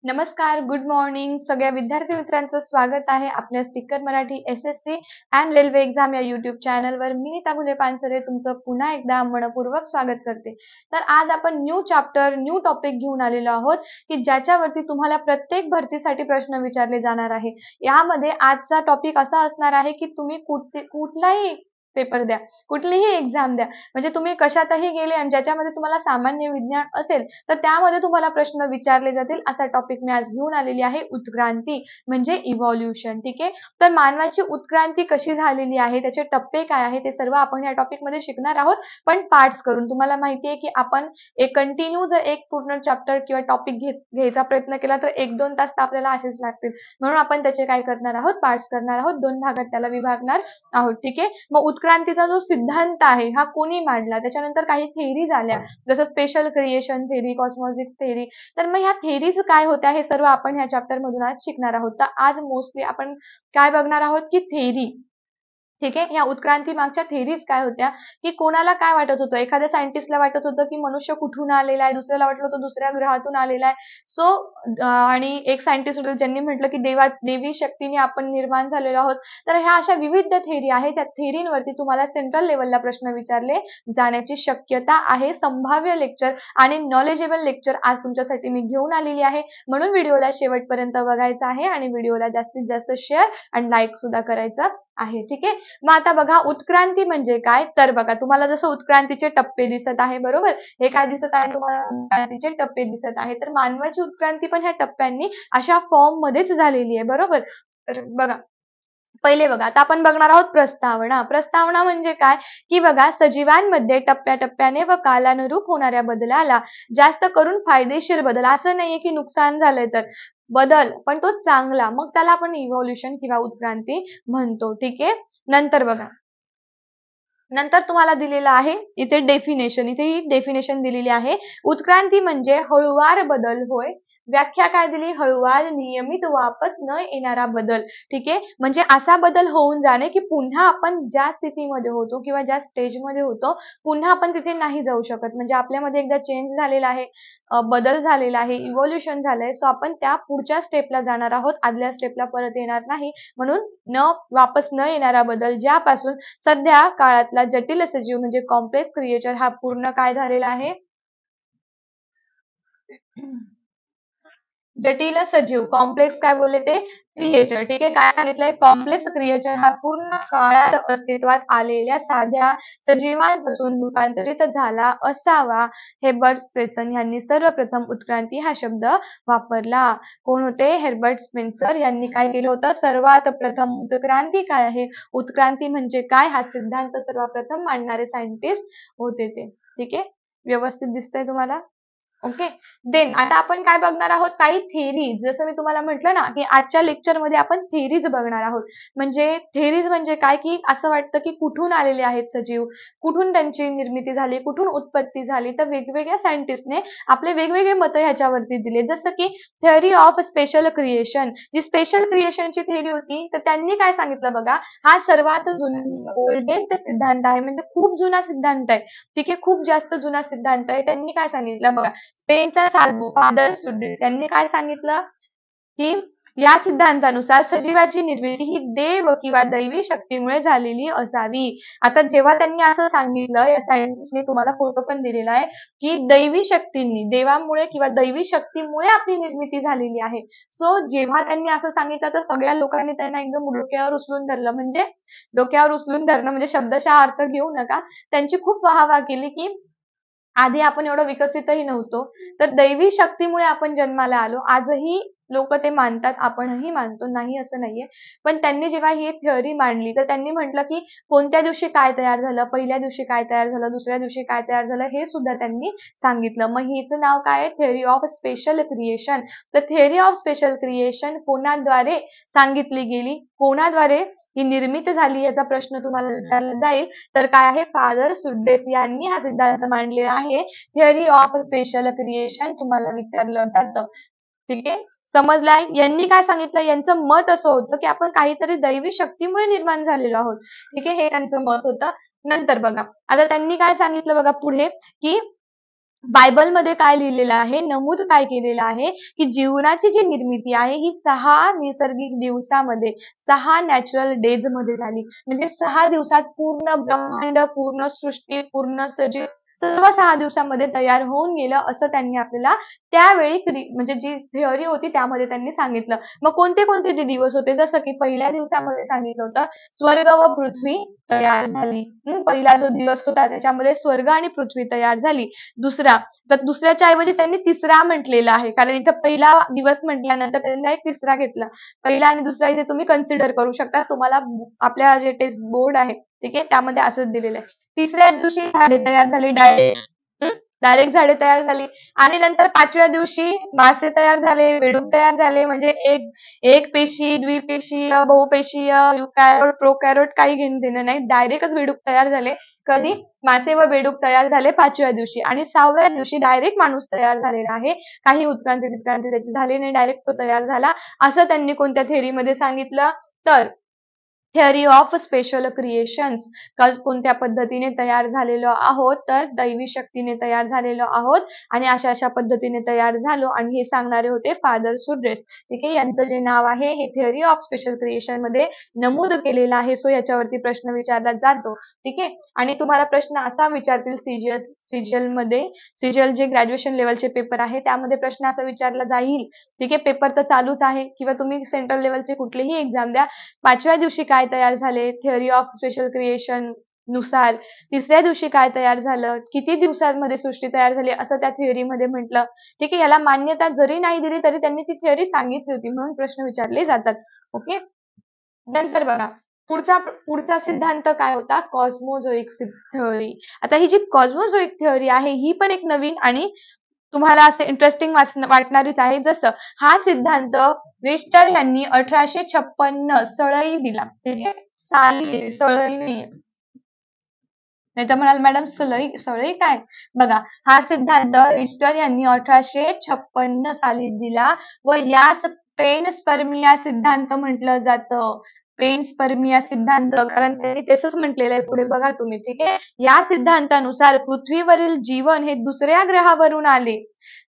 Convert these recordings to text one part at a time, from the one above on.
नमस्कार, good morning. सगळ्या विद्यार्थी मित्रांचं स्वागत आहे आपल्या speaker Marathi SSC and railway exam या यूट्यूब चॅनलवर. मी नीता फुले पानसरे तुमचं पुन्हा एकदा मनपूर्वक स्वागत करते. तर आज आपण न्यू चॅप्टर, न्यू टॉपिक घेऊन आलेलो आहोत, की ज्याच्यावरती तुम्हाला प्रत्येक भरतीसाठी प्रश्न विचारले जाणार आहे. यामध्ये आजचा टॉपिक असा असणार आहे, की तुम्ही कुठलाही पेपर द्या, कुठलीही एक्झाम द्या, म्हणजे तुम्ही कशातही गेले आणि ज्याच्यामध्ये तुम्हाला सामान्य विज्ञान असेल, तर त्यामध्ये तुम्हाला प्रश्न विचारले जातील असा टॉपिक मी आज घेऊन आलेली आहे. उत्क्रांती म्हणजे इव्हॉल्युशन. ठीक आहे. तर मानवाची उत्क्रांती कशी झालेली आहे, त्याचे टप्पे काय आहे, ते सर्व आपण या टॉपिकमध्ये शिकणार आहोत, पण पार्ट्स करून. तुम्हाला माहिती आहे की आपण कंटिन्यू जर एक पूर्ण चॅप्टर किंवा टॉपिक घ्यायचा प्रयत्न केला तर 1-2 तास तर आपल्याला असेच लागतील. म्हणून आपण त्याचे काय करणार आहोत, पार्ट्स करणार आहोत, 2 भागात त्याला विभागणार आहोत. ठीक आहे. मग उत्क्रांतीचा जो सिद्धांत आहे हा कोणी मांडला, त्याच्यानंतर काही थेअरी झाल्या, जसं स्पेशल क्रिएशन थेअरी, कॉस्मॉसिस थेअरी. तर मग ह्या थेअरीज काय होत्या हे सर्व आपण ह्या चॅप्टर मधून आज शिकणार आहोत. तर आज मोस्टली आपण काय बघणार आहोत की थेअरी. ठीक आहे. या उत्क्रांती मागच्या थेअरीज काय होत्या, की कोणाला काय वाटत होतं, एखाद्या सायंटिस्टला वाटत होतं की मनुष्य कुठून आलेला आहे, दुसऱ्याला वाटलं होतं दुसऱ्या ग्रहातून आलेला आहे. सो आणि एक सायंटिस्ट होते ज्यांनी म्हटलं की देवी शक्तीने आपण निर्माण झालेलो आहोत. तर ह्या अशा विविध थेअरी आहेत. त्या थेअरींवरती तुम्हाला सेंट्रल लेवलला प्रश्न विचारले जाण्याची शक्यता आहे. संभाव्य लेक्चर आणि नॉलेजेबल लेक्चर आज तुमच्यासाठी मी घेऊन आलेली आहे. म्हणून व्हिडिओला शेवटपर्यंत बघायचा आहे आणि व्हिडिओला जास्तीत जास्त शेअर आणि लाईक सुद्धा करायचं आहे. ठीक आहे. मग आता बघा उत्क्रांती म्हणजे काय, तर बघा तुम्हाला जसं उत्क्रांतीचे टप्पे दिसत आहे, बरोबर. हे काय दिसत आहे तुम्हाला, उत्क्रांतीचे टप्पे दिसत आहे. तर मानवाची उत्क्रांती पण ह्या टप्प्यांनी अशा फॉर्म मध्येच झालेली आहे, बरोबर. तर बघा पहिले बघा, आता आपण बघणार आहोत प्रस्तावना. प्रस्तावना म्हणजे काय, की बघा सजीवांमध्ये टप्प्याटप्प्याने व कालानुरूप होणाऱ्या बदलाला जास्त करून फायदेशीर बदल, असं नाहीये की नुकसान झालंय तर बदल, पण तो चांगला, मग त्याला आपण इव्हॉल्युशन किंवा उत्क्रांती म्हणतो. ठीक आहे. नंतर बघा, नंतर तुम्हाला दिलेलं आहे इथे डेफिनेशन, इथे ही डेफिनेशन दिलेली आहे. उत्क्रांती म्हणजे हळूवार बदल होय. व्याख्या काय दिली, हळूवार नियमित वापस न येणारा बदल. ठीक आहे. म्हणजे असा बदल होऊन जाणे की पुन्हा आपण ज्या स्थितीमध्ये होतो किंवा ज्या स्टेजमध्ये होतो पुन्हा आपण तिथे नाही जाऊ शकत. म्हणजे आपल्यामध्ये एकदा चेंज झालेला आहे, बदल झालेला आहे, इव्होल्युशन झालंय. सो आपण त्या पुढच्या स्टेपला जाणार आहोत, आदल्या स्टेपला परत येणार नाही. म्हणून वापस न येणारा बदल, ज्यापासून सध्या काळातला जटिल सजीव म्हणजे कॉम्प्लेक्स क्रिएचर हा पूर्ण काय झालेला आहे, जटिल सजीव, कॉम्प्लेक्स काय बोलले ते क्रिएचर. ठीक आहे. काय सांगितलंय, कॉम्प्लेक्स क्रिएचर हा पूर्ण काळात अस्तित्वात आलेल्या साध्या सजीवांपासून रूपांतरित झाला असावा. हेर्बर्ट स्पेन्सर यांनी सर्वप्रथम उत्क्रांती हा शब्द वापरला. कोण होते, हेर्बर्ट स्पेन्सर यांनी काय केलं होतं, सर्वात प्रथम उत्क्रांती काय आहे, उत्क्रांती म्हणजे काय हा सिद्धांत सर्वप्रथम मांडणारे सायंटिस्ट होते ते. ठीक आहे. व्यवस्थित दिसतंय तुम्हाला. ओके. देन आता आपण काय बघणार आहोत, काही थेरीज. जसं मी तुम्हाला म्हटलं ना की आजच्या लेक्चरमध्ये आपण थेरीज बघणार आहोत. म्हणजे थेरीज म्हणजे काय, की असं वाटतं की कुठून आलेले आहेत सजीव, कुठून त्यांची निर्मिती झाली, कुठून उत्पत्ती झाली. तर वेगवेगळ्या सायंटिस्टने आपले वेगवेगळे मतं ह्याच्यावरती दिले. जसं की थेअरी ऑफ स्पेशल क्रिएशन, जी स्पेशल क्रिएशनची थेअरी होती, तर त्यांनी काय सांगितलं बघा, हा सर्वात जुना ओल्डेस्ट सिद्धांत आहे, म्हणजे खूप जुना सिद्धांत आहे. ठीक आहे. खूप जास्त जुना सिद्धांत आहे. त्यांनी काय सांगितलं बघा, स्पेनचा साधू फादर सुड्रिस यांनी काय सांगितलं, की या सिद्धांतानुसार सजीवाची निर्मिती ही देव किंवा दैवी शक्तीमुळे झालेली असावी. आता जेव्हा त्यांनी असं सांगितलं, या सायंटिस्टने तुम्हाला फोटो पण दिलेला आहे, की दैवी शक्तींनी, देवामुळे किंवा दैवी शक्तीमुळे आपली निर्मिती झालेली आहे. सो जेव्हा त्यांनी असं सांगितलं तर सगळ्या लोकांनी त्यांना एकदम डोक्यावर उचलून धरलं. म्हणजे डोक्यावर उचलून धरणं म्हणजे शब्दशः अर्थ घेऊ नका. त्यांची खूप वाहवा केली, की आधी आपण एवढं विकसितही नव्हतो, तर दैवी शक्तीमुळे आपण जन्माला आलो. आजही लोक ते मानतात, आपणही मानतो, नाही असं नाहीये. पण त्यांनी जेव्हा ही थिअरी मांडली तर त्यांनी म्हटलं की कोणत्या दिवशी काय तयार झालं, पहिल्या दिवशी काय तयार झालं, दुसऱ्या दिवशी काय तयार झालं, हे सुद्धा त्यांनी सांगितलं. मग हिचं नाव काय आहे, थिअरी ऑफ स्पेशल क्रिएशन. तर थिअरी ऑफ स्पेशल क्रिएशन कोणाद्वारे सांगितली गेली, कोणाद्वारे ही निर्मित झाली, याचा प्रश्न तुम्हाला विचारला जाईल. तर काय आहे, फादर सुड्रेस यांनी हा सिद्धांत मांडलेला आहे. थिअरी ऑफ स्पेशल क्रिएशन तुम्हाला विचारलं जातं. ठीक आहे. समजलाय. यांनी काय सांगितलं, यांचं मत असं होतं की आपण काहीतरी दैवी शक्तीमुळे निर्माण झालेलो आहोत. ठीक आहे. हे त्यांचं मत होतं. नंतर बघा, आता त्यांनी काय सांगितलं बघा पुढे, की बायबलमध्ये काय लिहिलेलं आहे, नमूद काय केलेलं आहे, की जीवनाची जी निर्मिती आहे ही 6 नैसर्गिक दिवसामध्ये, 6 नॅचरल डेजमध्ये झाली. म्हणजे 6 दिवसात पूर्ण ब्रह्मांड, पूर्ण सृष्टी, पूर्ण सजीव सर्व 6 दिवसामध्ये तयार होऊन गेलं, असं त्यांनी आपल्याला त्यावेळी म्हणजे जी थिअरी होती त्यामध्ये त्यांनी सांगितलं. मग कोणते कोणते ते दिवस होते? जसं की पहिल्या दिवसामध्ये सांगितलं होतं, स्वर्ग व पृथ्वी तयार झाली. पहिला जो दिवस होता त्याच्यामध्ये स्वर्ग आणि पृथ्वी तयार झाली. दुसरा, तर दुसऱ्याच्या ऐवजी त्यांनी तिसरा म्हटलेला आहे. कारण इथं पहिला दिवस म्हटल्यानंतर त्यांनी एक तिसरा घेतला. पहिला आणि दुसरा इथे तुम्ही कन्सिडर करू शकता. तुम्हाला आपल्या जे टेक्स्ट बोर्ड आहे, ठीक आहे, त्यामध्ये असंच दिलेलं आहे. तिसऱ्या दिवशी झाडे तयार झाली डायरेक्ट. डायरेक्ट झाडे तयार झाली आणि नंतर 5व्या दिवशी मासे तयार झाले, बेडूक तयार झाले. म्हणजे एकपेशीय, द्विपेशीय, बहुपेशीय, युकॅरियोट, प्रोकॅरियोट काही घेणं-देणं नाही. डायरेक्टच बेडूक तयार झाले. कधी? मासे व बेडूक तयार झाले 5व्या दिवशी आणि 6व्या दिवशी डायरेक्ट माणूस तयार झालेला आहे. काही उत्क्रांती-बित्क्रांती त्याची झाली नाही. डायरेक्ट तो तयार झाला. असं त्यांनी कोणत्या थिअरीमध्ये सांगितलं? तर थिअरी ऑफ स्पेशल क्रिएशन्स. कोणत्या पद्धतीने तयार झालेलो आहोत, तर दैवी शक्तीने तयार झालेलो आहोत आणि अशा अशा पद्धतीने तयार झालो आणि हे सांगणारे होते फादर सुड्रेस. ठीक आहे, यांचं जे नाव आहे हे थिअरी ऑफ स्पेशल क्रिएशन मध्ये नमूद केलेलं आहे. सो याच्यावरती प्रश्न विचारला जातो. ठीक आहे, आणि तुम्हाला प्रश्न असा विचारतील सीजीएल मध्ये, सीजीएल जे ग्रॅज्युएशन लेवलचे पेपर आहे त्यामध्ये प्रश्न असा विचारला जाईल. ठीक आहे, पेपर तर चालूच आहे किंवा तुम्ही सेंट्रल लेवलचे कुठलेही एक्झाम द्या, 5व्या दिवशी काय तयार झाले, थिअरी ऑफ स्पेशल क्रिएशन नुसार. तिसऱ्या दिवशी काय तयार झालं, किती दिवसांमध्ये सृष्टी तयार झाली असं त्या थिअरीमध्ये म्हटलं. ठीक आहे, याला मान्यता जरी नाही दिली तरी त्यांनी ती थिअरी सांगितली होती म्हणून प्रश्न विचारले जातात. ओके, नंतर बघा पुढचा पुढचा सिद्धांत काय होता, कॉस्मोझोइक थिअरी. आता ही जी कॉस्मोझोइक थिअरी आहे ही पण एक नवीन आणि तुम्हाला असे इंटरेस्टिंग वाटणारीच आहे. जसं हा सिद्धांत रिश्टर यांनी 1856 सळई दिला. ठीक आहे, साली सळई नाही, नाही तर म्हणाल मॅडम सळई सळई काय? बघा, हा सिद्धांत रिश्टर यांनी 1856 साली दिला व यास पेनस्पर्मिया सिद्धांत म्हटलं जातं. पेनस्पर्मिया सिद्धांत, कारण त्यांनी तसंच म्हटलेलं आहे पुढे बघा तुम्ही. ठीक आहे, या सिद्धांतानुसार पृथ्वीवरील जीवन हे दुसऱ्या ग्रहावरून आले.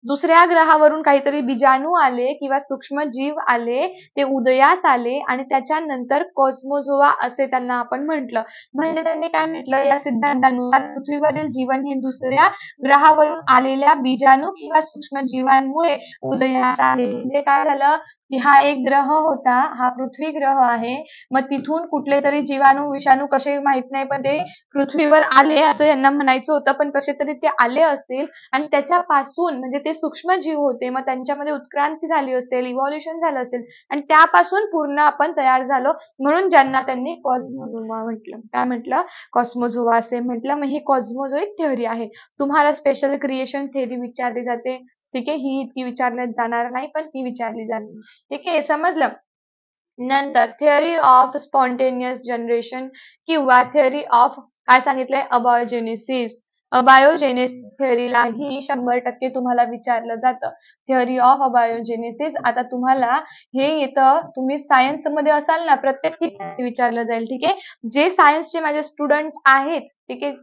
दुसऱ्या ग्रहावरून काहीतरी बीजाणू आले किंवा सूक्ष्म जीव आले, ते उदयास आले आणि त्याच्यानंतर कॉस्मोझोआ असे त्यांना आपण म्हटलं. म्हणजे त्यांनी काय म्हटलं, या सिद्धांतानुसार पृथ्वीवरील जीवन हे दुसऱ्या ग्रहावरून आलेल्या बीजाणू किंवा सूक्ष्म जीवांमुळे उदयास आले. म्हणजे काय झालं, की हा एक ग्रह होता, हा पृथ्वी ग्रह आहे. मग तिथून कुठले तरी जीवाणू विषाणू कसे माहित नाही, पण ते पृथ्वीवर आले असं यांना म्हणायचं होतं. पण कसे तरी ते आले असतील आणि त्याच्यापासून म्हणजे ते सूक्ष्म जीव होते, मग त्यांच्यामध्ये उत्क्रांती झाली असेल, इव्हॉल्युशन झालं असेल आणि त्यापासून पूर्ण आपण तयार झालो, म्हणून ज्यांना त्यांनी कॉस्मोझोआ म्हटलं. काय म्हटलं? कॉस्मोझोआ असे म्हटलं. मग ही कॉस्मोझोइक थिअरी आहे. तुम्हाला स्पेशल क्रिएशन थिअरी विचारली जाते. ठीक आहे, ही इतकी विचारण्यात जाणार नाही पण ती विचारली जाते. ठीक आहे, समजलं? नंतर थिअरी ऑफ स्पॉन्टेनियस जनरेशन किंवा थिअरी ऑफ काय सांगितलंय, अबायोजेनेसिस. अबायोजेनेसिस थिअरीलाही 100% तुम्हाला विचारलं जातं. Theory of abiogenesis. आता तुम्हाला हे येतं, तुम्ही सायन्स मध्ये असाल ना, प्रत्येक ठिकाणी विचारलं जाईल. ठीक आहे, जे सायन्सचे माझे स्टुडंट आहेत, ठीक आहे,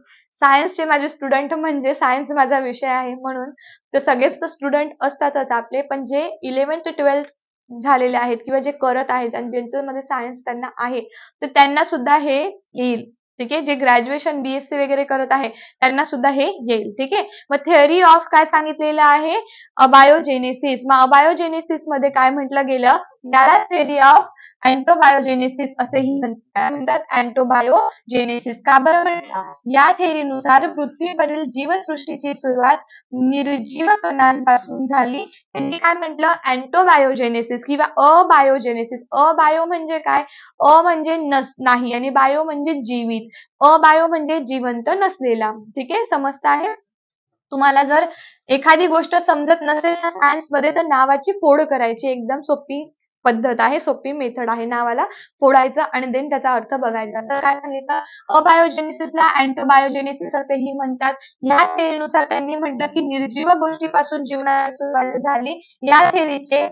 सायन्सचे माझे स्टुडंट म्हणजे सायन्स माझा विषय आहे म्हणून तर सगळेच तर स्टुडंट असतातच आपले, पण जे 11th 12th झालेले आहेत किंवा जे करत आहेत आणि ज्यांच्यामध्ये सायन्स त्यांना आहे, तर त्यांना सुद्धा हे येईल. ठीक आहे, जे ग्रॅज्युएशन बीएससी वगैरे करत आहे त्यांना सुद्धा हे येईल. ठीक आहे, मग थिअरी ऑफ काय सांगितलेलं आहे, अबायोजेनेसिस. मग अबायोजेनेसिस मध्ये काय म्हटलं गेलं, याला थिअरी ऑफ अँटोबायोजेनेसिस असेही म्हणतात. काय म्हणतात? अँटोबायोजेनेसिस. का बरं म्हणतात? या थिअरीनुसार पृथ्वीवरील जीवसृष्टीची सुरुवात निर्जीव कणांपासून झाली. त्यांनी काय म्हटलं, अँटोबायोजेनेसिस किंवा अबायोजेनेसिस. अबायो म्हणजे काय, अ म्हणजे नाही आणि बायो म्हणजे जीवित. अबायो म्हणजे जिवंत नसलेला. ठीक आहे, समजत आहे? तुम्हाला जर एखादी गोष्ट समजत नसेल ना सायन्स मध्ये, तर नावाची फोड करायची. एकदम सोपी पद्धत आहे, सोपी मेथड आहे. नावाला फोडायचं आणि देन त्याचा अर्थ बघायचा. तर काय सांगितलं, अबायोजेनेसिसला अँटोबायोजेनेसिस असेही म्हणतात. या थिअरीनुसार त्यांनी म्हटलं की निर्जीव गोष्टीपासून जीवनाची सुरुवात झाली. या थिअरीचे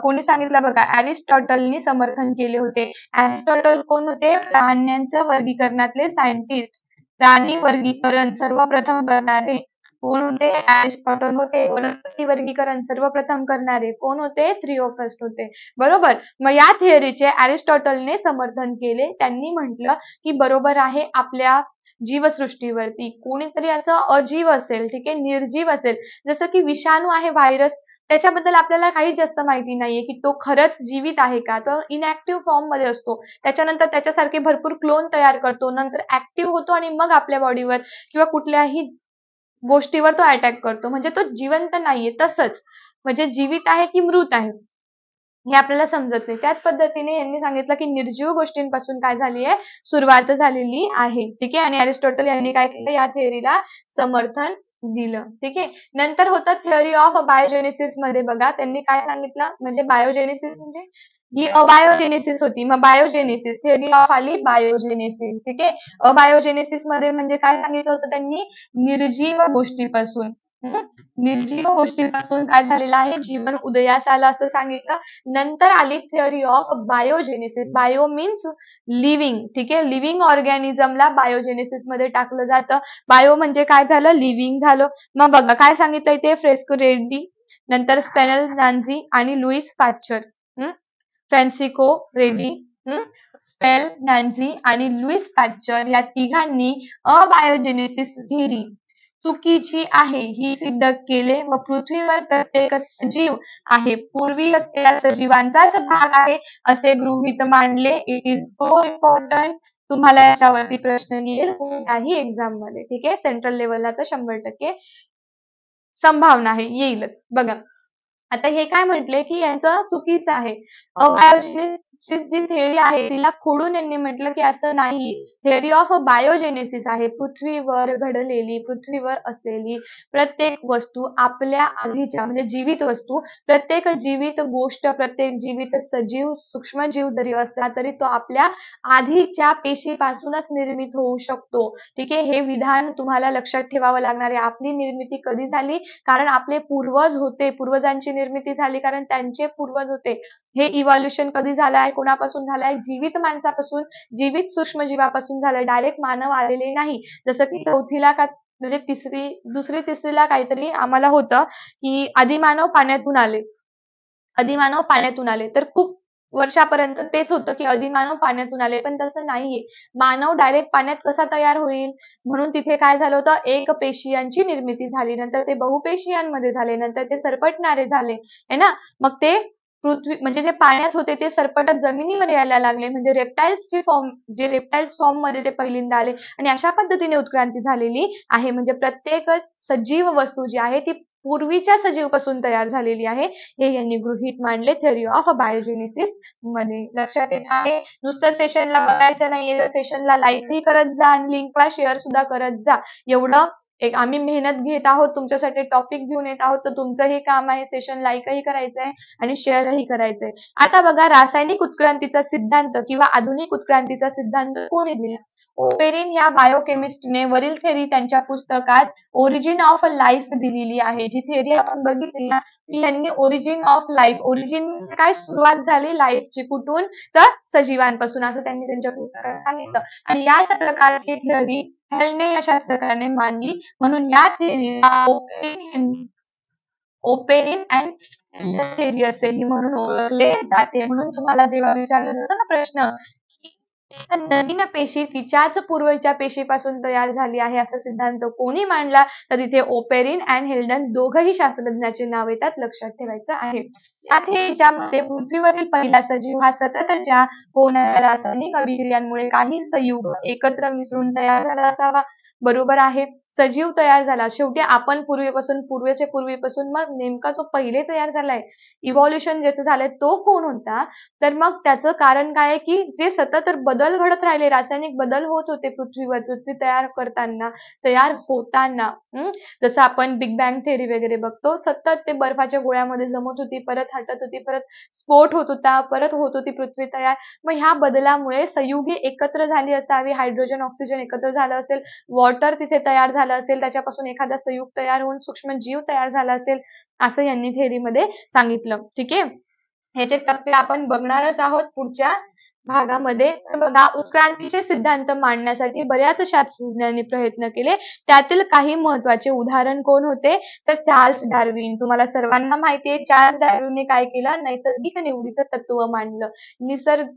कोणी सांगितलं बघा, अरिस्टॉटलनी समर्थन केले होते. अरिस्टॉटल कोण होते? प्राण्यांच्या वर्गीकरणातले सायंटिस्ट, प्राणी वर्गीकरण सर्वप्रथम करणारे कोण होते? अरिस्टॉटल होते. वनस्पती वर्गीकरण सर्वप्रथम करणारे कोण होते? थिओफ्रास्ट होते. बरोबर. मग या थिअरीचे अरिस्टॉटलने समर्थन केले. त्यांनी म्हटलं की बरोबर आहे, आपल्या जीवसृष्टीवरती कोणीतरी असं अजीव असेल, ठीक आहे, निर्जीव असेल, जसं की विषाणू आहे, व्हायरस, त्याच्याबद्दल आपल्याला काही जास्त माहिती नाहीये की तो खरंच जीवित आहे का, तो इनॅक्टिव्ह फॉर्म मध्ये असतो, त्याच्यानंतर त्याच्यासारखे भरपूर क्लोन तयार करतो, नंतर ऍक्टिव्ह होतो आणि मग आपल्या बॉडीवर किंवा कुठल्याही गोष्टीवर तो अटॅक करतो, म्हणजे तो जिवंत नाहीये. तसंच म्हणजे जीवित आहे की मृत आहे हे आपल्याला समजत नाही. त्याच पद्धतीने यांनी सांगितलं की निर्जीव गोष्टींपासून काय झाली आहे, सुरुवात झालेली आहे. ठीक आहे. आणि अरिस्टॉटल यांनी काय केलं, या थिअरीला समर्थन दिलं. ठीक आहे. नंतर होतं थिअरी ऑफ बायोजेनेसिस मध्ये बघा, त्यांनी काय सांगितलं, म्हणजे बायोजेनेसिस म्हणजे ही अबायोजेनेसिस होती. मग बायोजेनेसिस थिअरी ऑफ आली बायोजेनेसिस. ठीक आहे. अबायोजेनेसिस मध्ये म्हणजे काय सांगितलं होतं त्यांनी, निर्जीव गोष्टीपासून निर्जीव गोष्टीपासून काय झालेलं आहे, जीवन उदयास आलं असं सांगितलं. नंतर आली theory of biogenesis. Bio means living. ठीक आहे. लिव्हिंग ऑर्गॅनिझमला बायोजेनेसिस मध्ये टाकलं जातं. बायो म्हणजे काय झालं, लिव्हिंग झालं. मग बघा काय सांगितलं इथे, फ्रेस्को रेड्डी, नंतर स्पेनल नान्झी आणि लुईस पाश्चर. फ्रान्सिको रेड्डी, स्पेल नान्झी आणि लुईस पाश्चर या तिघांनी अबायोजेनेसिस थिअरी चुकीची आहे ही सिद्ध केले व पृथ्वीवर प्रत्येक सजीव आहे पूर्वी असलेल्या सजीवांचाच भाग आहे असे गृहीत मानले. It is so important. तुम्हाला याच्यावरती प्रश्न येईल कोणत्याही एक्झाम मध्ये. ठीक आहे. सेंट्रल लेवलला तर 100% संभावना आहे, येईलच. बघा आता हे काय म्हटले की यांचं चुकीचं आहे. अबायोजेनेसिस जी थिअरी आहे तिला खोडून यांनी म्हटलं की असं नाही, थिअरी ऑफ बायोजेनेसिस आहे. पृथ्वीवर घडलेली, पृथ्वीवर असलेली प्रत्येक वस्तू आपल्या आधीच्या म्हणजे जीवित वस्तू, प्रत्येक जीवित गोष्ट, प्रत्येक जीवित सजीव, सूक्ष्मजीव जरी असला तरी तो आपल्या आधीच्या पेशीपासूनच निर्मित होऊ शकतो. ठीक आहे. हे विधान तुम्हाला लक्षात ठेवावं लागणार आहे. आपली निर्मिती कधी झाली, कारण आपले पूर्वज होते, पूर्वजांची निर्मिती झाली कारण त्यांचे पूर्वज होते. हे इव्हॉल्युशन कधी झालं आहे, कोणापासून झालं आहे, जीवित माणसापासून, जीवित सूक्ष्मजीवापासून झालं, डायरेक्ट मानव आलेले नाही. जसं की चौथीला का म्हणजे दुसरी तिसरीला काहीतरी आम्हाला होतं की आदिमानव पाण्यातून आले, आदिमानव पाण्यातून आले, तर खूप वर्षापर्यंत तेच होतं की आदिमानव पाण्यातून आले, पण तसं नाहीये. मानव डायरेक्ट पाण्यात कसा तयार होईल, म्हणून तिथे काय झालं होतं, एक पेशियांची निर्मिती झाली, नंतर ते बहुपेशियांमध्ये झाले, नंतर ते सरपटणारे झाले, है ना. मग ते पृथ्वी म्हणजे जे पाण्यात होते ते सरपटत जमिनीवर यायला लागले, म्हणजे रेप्टाइल्सचे फॉर्म, जे रेप्टाइल्स फॉर्म मध्ये ते पहिल्यांदा आले आणि अशा पद्धतीने उत्क्रांती झालेली आहे. म्हणजे प्रत्येक सजीव वस्तू जी आहे ती पूर्वीच्या सजीवपासून तयार झालेली आहे, हे यांनी गृहीत मांडले थिअरी ऑफ बायोजेनेसिस मध्ये. लक्षात येत आहे. नुसतं सेशनला बघायचं नाहीये, तर सेशनला लाईकही करत जा आणि लिंकला शेअर सुद्धा करत जा. एवढं एक आम्ही मेहनत घेत आहोत, तुमच्यासाठी टॉपिक घेऊन येत आहोत, तर तुमचंही काम आहे सेशन लाईकही करायचं आहे आणि शेअरही करायचं आहे. आता बघा रासायनिक उत्क्रांतीचा सिद्धांत किंवा आधुनिक उत्क्रांतीचा सिद्धांत कोणी दिला, ओपेरिन या बायोकेमिस्टने वरील थेअरी त्यांच्या पुस्तकात ओरिजिन ऑफ लाईफ दिलेली आहे. जी थेअरी आपण बघितली ना ती यांनी ओरिजिन ऑफ लाईफ, ओरिजिन काय सुरुवात झाली लाईफची कुठून, तर सजीवांपासून, असं त्यांनी त्यांच्या पुस्तकात सांगितलं. आणि याच प्रकारची थेअरी हेलने या शास्त्रज्ञाने मांडली, म्हणून या थेअरीला ओपेरिन अँड थेअरी असेही म्हणून ओळखले जाते. म्हणून तुम्हाला जेव्हा विचारलं जातं ना प्रश्न की एका नवीन पेशी तिच्याच पूर्वीच्या पेशीपासून तयार झाली आहे असा सिद्धांत कोणी मांडला, तर इथे ओपेरिन अँड हेल्डन दोघही शास्त्रज्ञाचे नाव येतात, लक्षात ठेवायचं आहे. यात ज्यामध्ये पृथ्वीवरील पहिला सजीव हा सततच्या होणाऱ्या रासायनिक अभिक्रियांमुळे काही संयुग एकत्र मिसळून तयार झाला असावा. बरोबर आहे. सजीव तयार झाला. शेवटी आपण पूर्वीपासून मग नेमका जो पहिले तयार झालाय, इव्हॉल्युशन ज्याचं झालंय तो कोण होता, तर मग त्याचं कारण काय आहे की जे सतत बदल घडत राहिले, रासायनिक बदल होत होते पृथ्वीवर, पृथ्वी तयार करताना, तयार होताना, जसं आपण बिग बँग थेअरी वगैरे बघतो, सतत ते बर्फाच्या गोळ्यामध्ये जमत होती, परत हटत होती, परत स्फोट होत होता, परत होत होती पृथ्वी तयार. मग ह्या बदलामुळे संयुगे एकत्र झाली असावी, हायड्रोजन ऑक्सिजन एकत्र झालं असेल, वॉटर तिथे तयार झालं असेल, त्याच्यापासून एखादा संयुग तयार होऊन सूक्ष्म जीव तयार झाला असेल, असं यांनी थेअरीमध्ये सांगितलं. ठीक आहे. ह्याचे टप्पे आपण बघणारच आहोत पुढच्या भागामध्ये तर बघा उत्क्रांतीचे सिद्धांत मांडण्यासाठी बऱ्याच शास्त्रज्ञांनी प्रयत्न केले. त्यातील काही महत्त्वाचे उदाहरण कोण होते? तर चार्ल्स डार्विन. तुम्हाला सर्वांना माहिती आहे चार्ल्स डार्विनने काय केलं? नैसर्गिक निवडीचं तत्व मांडलं.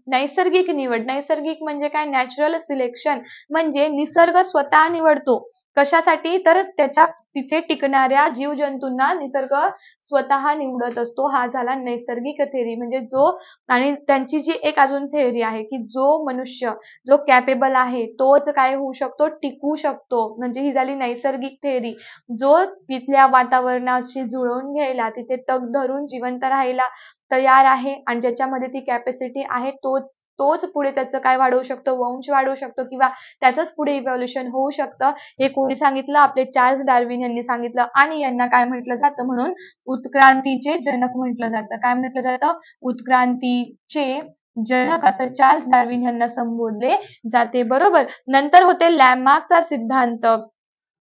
नैसर्गिक निवड. नैसर्गिक म्हणजे काय? नॅचरल सिलेक्शन म्हणजे निसर्ग स्वतः निवडतो. कशासाठी? तर त्याच्या तिथे टिकणाऱ्या जीवजंतूंना निसर्ग स्वतः निवडत असतो. हा झाला नैसर्गिक थेअरी म्हणजे जो आणि त्यांची जी एक अजून थेअरी आहे की जो मनुष्य जो कॅपेबल आहे तोच काय होऊ शकतो? टिकू शकतो. म्हणजे ही झाली नैसर्गिक थेअरी. जो तिथल्या वातावरणाशी जुळवून घ्यायला, तिथे तग धरून जिवंत राहायला तयार आहे आणि ज्याच्यामध्ये ती कॅपॅसिटी आहे तोच तोच पुढे त्याचं काय वाढवू शकतो? वंश वाढवू शकतो किंवा त्याचंच पुढे इव्हॉल्युशन होऊ शकतं. हे कोणी सांगितलं? आपले चार्ल्स डार्विन यांनी सांगितलं आणि यांना काय म्हटलं जातं? म्हणून उत्क्रांतीचे जनक म्हटलं जातं. काय म्हटलं जातं? उत्क्रांतीचे जनक असं चार्ल्स डार्विन यांना संबोधले जाते. बरोबर. नंतर होते लॅमार्कचा सिद्धांत.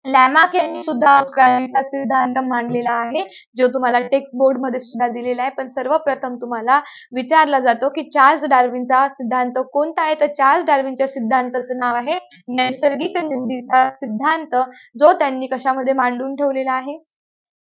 लॅमार्क यांनी सुद्धा उत्क्रांतीचा सिद्धांत मांडलेला आहे, जो तुम्हाला टेक्स्ट बोर्ड मध्ये सुद्धा दिलेला आहे. पण सर्वप्रथम तुम्हाला विचारला जातो की चार्ल्स डार्विनचा सिद्धांत कोणता आहे? तर चार्ल्स डार्विनच्या सिद्धांताचं नाव आहे नैसर्गिक निवडीचा सिद्धांत, जो त्यांनी कशामध्ये मांडून ठेवलेला आहे?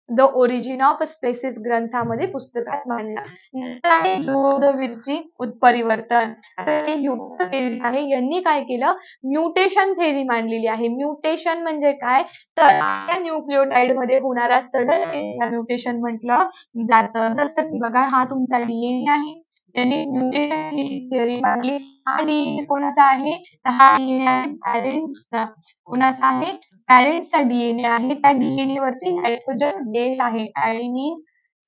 द ओरिजिन ऑफ स्पेसिस ग्रंथामध्ये पुस्तकात मांडला. नंतर आहे ह्युगो उत्परिवर्तन. आता हे ह्युगो आहे यांनी काय केलं? म्युटेशन थेअरी मांडलेली आहे. म्युटेशन म्हणजे काय? तर या न्यूक्लिओटाइड मध्ये होणारा सडन म्युटेशन म्हटलं जातं. जसं की बघा हा तुमचा डीएनए आहे. त्यांनी म्युटेशन थेअरी मांडली. हा डीएनए कोणाचा आहे? हा डीएनए आहे पॅरेंट्सचा. कोणाचा आहे? पॅरेंट्सचा डीएनए आहे. त्या डीएनए वरती नायट्रोजन बेस आहे. ॲडेनिन,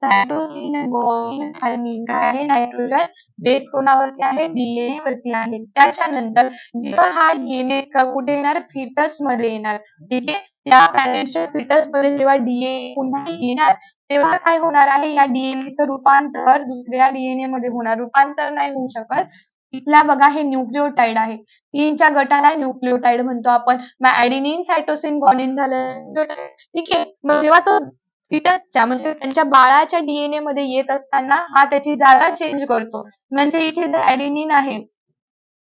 सायटोसिन, गुआनिन, थायमिन काय आहे? नायट्रोजन बेस कोणावरती आहे? डीएनए वरती आहे. त्याच्यानंतर जेव्हा हा डीएनए कुठे येणार? फिटस मध्ये येणार. ठीक आहे. त्या पॅरेंट्सच्या फिटस मध्ये जेव्हा डीएनए पुन्हा येणार तेव्हा काय होणार आहे? या डीएनएचं रूपांतर दुसऱ्या डीएनए मध्ये होणार. रूपांतर नाही होऊ शकत. इथला बघा हे न्यूक्लिओटाइड आहे. 3च्या गटाला न्यूक्लिओटाइड म्हणतो आपण. मग ॲडेनिन, सायटोसिन, ग्वानिन झालं. ठीक आहे. मग जेव्हा तो फिटसच्या म्हणजे त्यांच्या बाळाच्या डीएनए मध्ये येत असताना हा त्याची जागा चेंज करतो. म्हणजे इथे जर ॲडेनिन आहे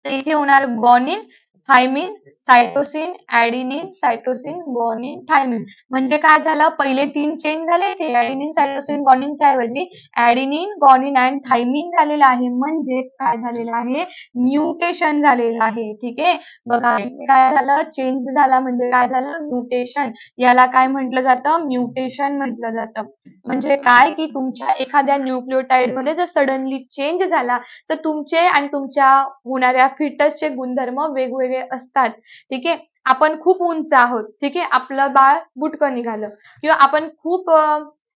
तर इथे होणार guanine, thymine, cytosine, adenine, cytosine, guanine, thymine. म्हणजे काय झालं? पहिले 3 चेंज झाले. ते ॲडेनिन, सायटोसिन, ग्वानिनच्या ऐवजी ॲडेनिन, ग्वानिन अँड थायमिन झालेलं आहे. म्हणजे काय झालेलं आहे? म्युटेशन झालेलं आहे. ठीक आहे. बघा काय झालं? चेंज झाला म्हणजे काय झालं? म्युटेशन. याला काय म्हटलं जातं? म्युटेशन म्हटलं जातं. म्हणजे काय की तुमच्या एखाद्या न्यूक्लिओटाइड मध्ये जर सडनली चेंज झाला तर तुमचे आणि तुमच्या होणाऱ्या फिटसचे गुणधर्म वेगवेगळे असतात. ठीक आहे. आपण खूप उंच आहोत. ठीक आहे. आपलं बाळ बुटकं निघालं किंवा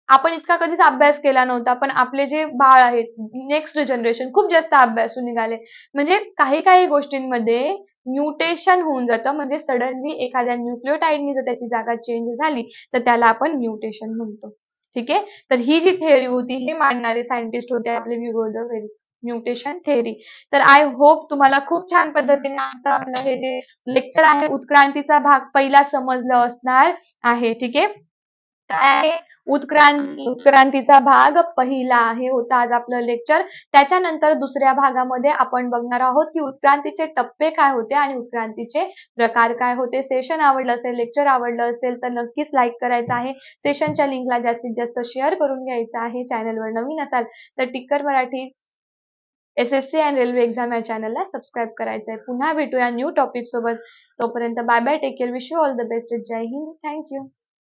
आपण इतका कधीच अभ्यास केला नव्हता पण आपले जे बाळ आहेत नेक्स्ट जनरेशन खूप जास्त अभ्यासू निघाले. म्हणजे काही काही गोष्टींमध्ये म्युटेशन होऊन जातं म्हणजे सडनली एखाद्या न्यूक्लिओटाइडनी जर त्याची जागा चेंज झाली तर त्याला आपण म्युटेशन म्हणतो. ठीक आहे. तर ही जी थेअरी होती हे मांडणारे सायंटिस्ट होते आपले ह्युगो द म्युटेशन थेअरी. तर आय होप तुम्हाला खूप छान पद्धतीने आता आपलं हे जे लेक्चर आहे उत्क्रांतीचा भाग पहिला समजलं असणार आहे. ठीक आहे. काय आहे? उत्क्रांतीचा भाग पहिला हे होतं आज आपलं लेक्चर. त्याच्यानंतर दुसऱ्या भागामध्ये आपण बघणार आहोत की उत्क्रांतीचे टप्पे काय होते आणि उत्क्रांतीचे प्रकार काय होते. सेशन आवडलं असेल, लेक्चर आवडलं असेल तर नक्कीच लाईक करायचं आहे. सेशनच्या लिंकला जास्तीत जास्त शेअर करून घ्यायचं आहे. चॅनलवर नवीन असाल तर टिक्कर मराठी एसएससी आणि रेल्वे एक्झाम या चॅनलला सबस्क्राईब करायचं आहे. पुन्हा भेटूया न्यू टॉपिक सोबत. तोपर्यंत bye bye. Take care. Wish you all the best. जय हिंद. Thank you.